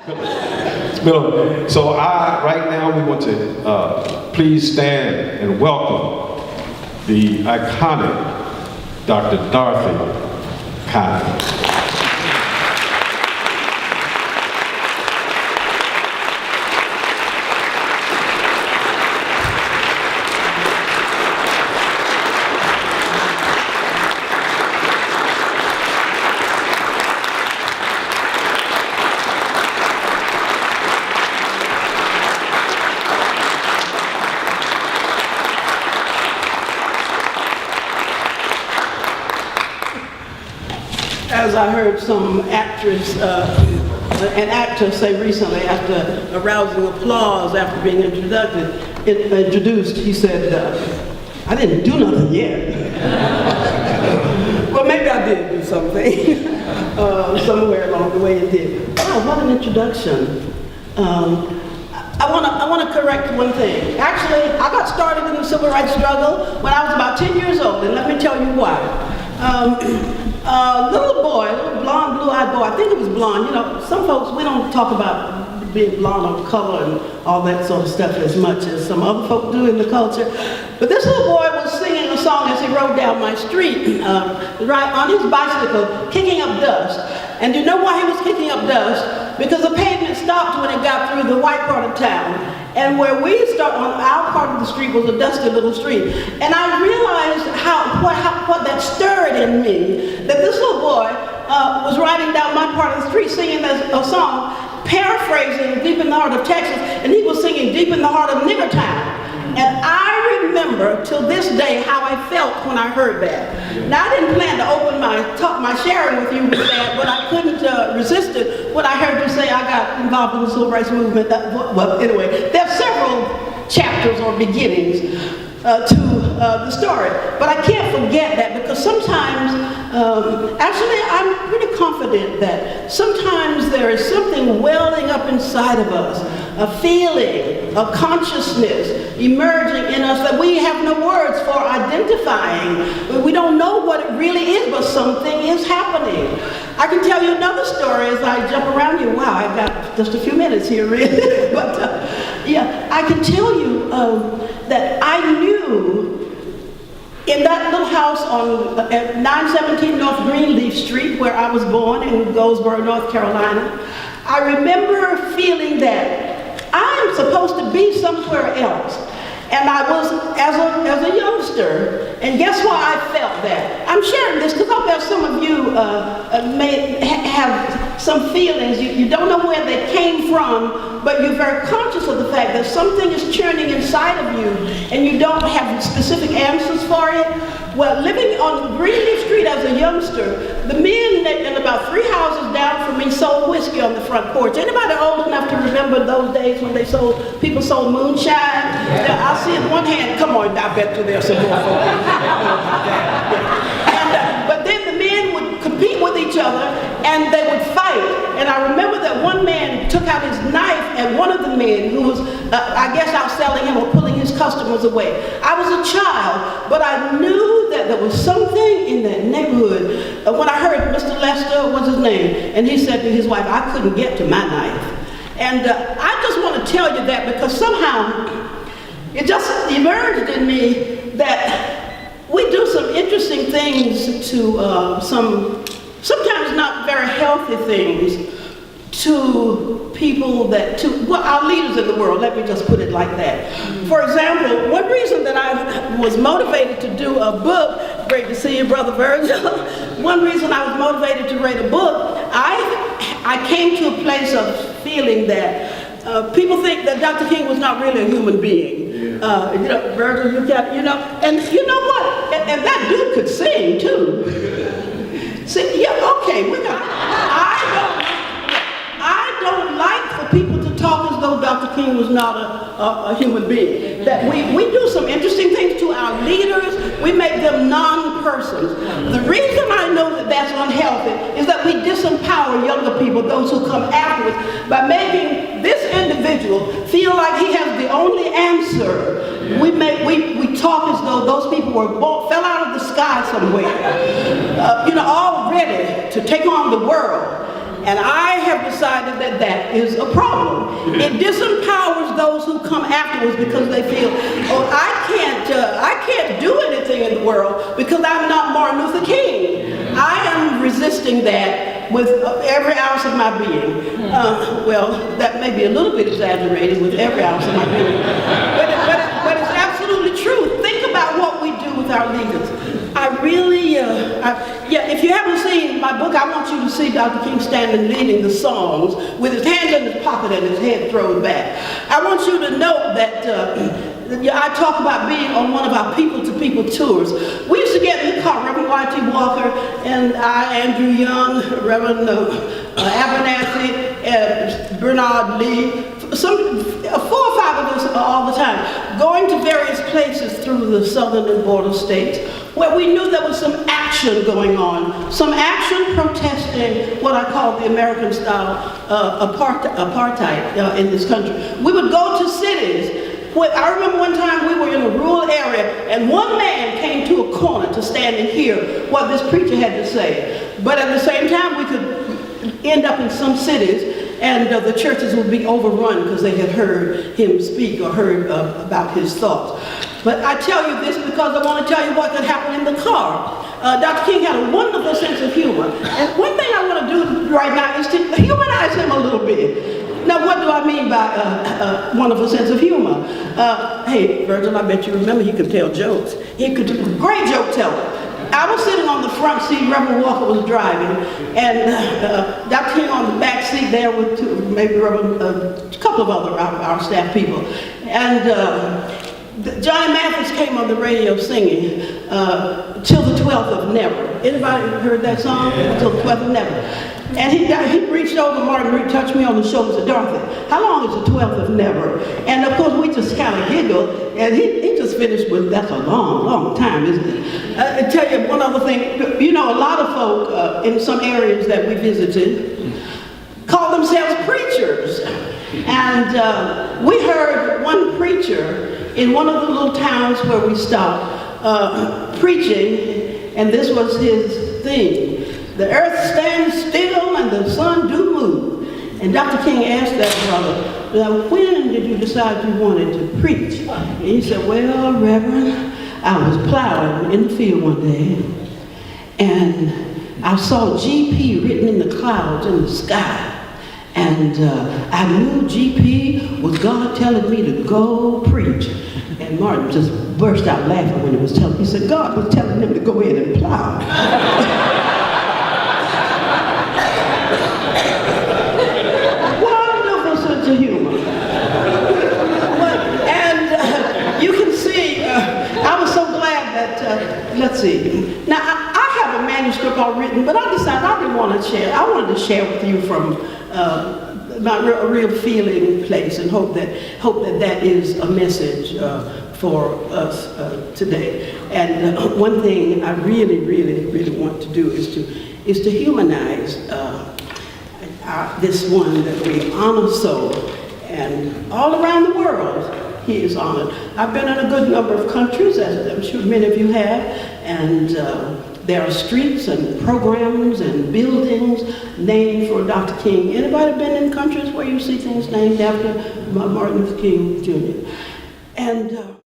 So right now we want to please stand and welcome the iconic Dr. Dorothy Cotton. As I heard some an actor say recently, after arousing applause after being introduced, he said, "I didn't do nothing yet." Well, maybe I did do something somewhere along the way. It did. Oh, what an introduction! I want to correct one thing. Actually, I got started in the civil rights struggle when I was about 10 years old, and let me tell you why. Little boy, little blonde, blue-eyed boy, I think it was blonde. You know, some folks, we don't talk about being blonde or color and all that sort of stuff as much as some other folk do in the culture. But this little boy was singing a song as he rode down my street, right on his bicycle, kicking up dust. And you know why he was kicking up dust? Because the pavement stopped when it got through the white part of town. And where we start on our part of the street was a dusty little street. And I realized what that stirred in me, that this little boy was riding down my part of the street singing a song, paraphrasing Deep in the Heart of Texas, and he was singing Deep in the Heart of Nigger Town. And I remember till this day how I felt when I heard that. Now, I didn't plan to open my sharing with you with that, but I couldn't resist it when I heard you say I got involved in the civil rights movement. Well, anyway, there are several chapters or beginnings to the story, but I can't forget that because sometimes, actually, I'm pretty confident that sometimes there is something welling up inside of us, a feeling, a consciousness emerging in us that we have no words for identifying. We don't know what it really is, but something is happening. I can tell you another story as I jump around you. Wow, I've got just a few minutes here, really. But yeah, I can tell you that I knew in that little house at 917 North Greenleaf Street, where I was born in Goldsboro, North Carolina, I remember feeling that I'm supposed to be somewhere else. And I was, as a youngster, and guess why I felt that? I'm sharing this because I bet some of you may have some feelings. You don't know where they came from, but you're very conscious of the fact that something is churning inside of you, and you don't have specific answers for it. Well, living on Greenleaf Street as a youngster, the men in about 3 houses down from me sold whiskey on the front porch. Anybody old enough to remember those days when people sold moonshine? Yeah. I see in one hand, come on, I bet you there's some more folks. But then the men would compete with each other and they would fight. And I remember that one man took out his knife at one of the men who was, I guess, outselling him or pulling his customers away. I was a child, but I knew that there was something in that neighborhood. When I heard Mr. Lester, what's his name, and he said to his wife, I couldn't get to my knife. And I just want to tell you that because somehow it just emerged in me that we do some interesting things to sometimes not very healthy things to people our leaders in the world, let me just put it like that. For example, one reason that I was motivated to do a book, great to see you, Brother Virgil, one reason I was motivated to write a book, I came to a place of feeling that people think that Dr. King was not really a human being. Virgil, and you know what? And that dude could sing too. See, yeah, okay, I don't like for people to talk as though Dr. King was not a human being. That we do some interesting things to our leaders. We make them non-persons. The reason I know that that's unhealthy is that we disempower younger people, those who come afterwards, by making this individual feel like he has the only answer. We talk as though those people fell out of the sky somewhere, all ready to take on the world. And I have decided that that is a problem. It disempowers those who come afterwards because they feel, oh, I can't do anything in the world because I'm not Martin Luther King. I am resisting that with every ounce of my being. Well, that may be a little bit exaggerated, with every ounce of my being. But it's absolutely true. Think about what we do with our leaders. I really, if you haven't seen my book, I want you to see Dr. King standing leading the songs with his hands in his pocket and his head thrown back. I want you to know that I talk about being on one of our people-to-people tours. We used to get in the car, Reverend Y.T. Walker and I, Andrew Young, Reverend Abernathy, and Bernard Lee, 4 or 5 of us all the time, going to various places through the southern and border states where we knew there was some action going on, some action protesting what I call the American style apartheid in this country. We would go to cities. I remember one time we were in a rural area and one man came to a corner to stand and hear what this preacher had to say. But at the same time we could end up in some cities and the churches would be overrun because they had heard him speak or heard about his thoughts. But I tell you this because I want to tell you what could happen in the car. Dr. King had a wonderful sense of humor. And one thing I want to do right now is to humanize him a little bit. Now, what do I mean by wonderful sense of humor? Hey, Virgil, I bet you remember he could tell jokes. He could do a great joke teller. I was sitting on the front seat, Reverend Walker was driving, and Dr. King on the back seat there with maybe a couple of other our staff people. And Johnny Mathis came on the radio singing, Till the 12th of Never. Anybody heard that song? Till the 12th of Never. And he reached over, Martin touched me on the shoulder and said, Dorothy, how long is the 12th of Never? And of course, we just kind of giggled, and he just finished with, that's a long, long time, isn't it? I tell you one other thing, you know, a lot of folk in some areas that we visited call themselves preachers. And we heard one preacher in one of the little towns where we stopped preaching, and this was his theme. The earth stands still and the sun do move. And Dr. King asked that brother, now, when did you decide you wanted to preach? And he said, well, Reverend, I was plowing in the field one day, and I saw GP written in the clouds in the sky. And I knew GP was God telling me to go preach. And Martin just burst out laughing when he was telling. He said, God was telling him to go in and plow. Humor. And you can see, I was so glad that, let's see. Now, I have a manuscript all written, but I decided I didn't want to share. I wanted to share with you from my real feeling place and hope that that is a message for us today. And one thing I really, really, really want to do is to humanize this one that we honor so, and all around the world he is honored. I've been in a good number of countries, as I'm sure many of you have, and there are streets and programs and buildings named for Dr. King. Anybody been in countries where you see things named after Martin Luther King Jr.? And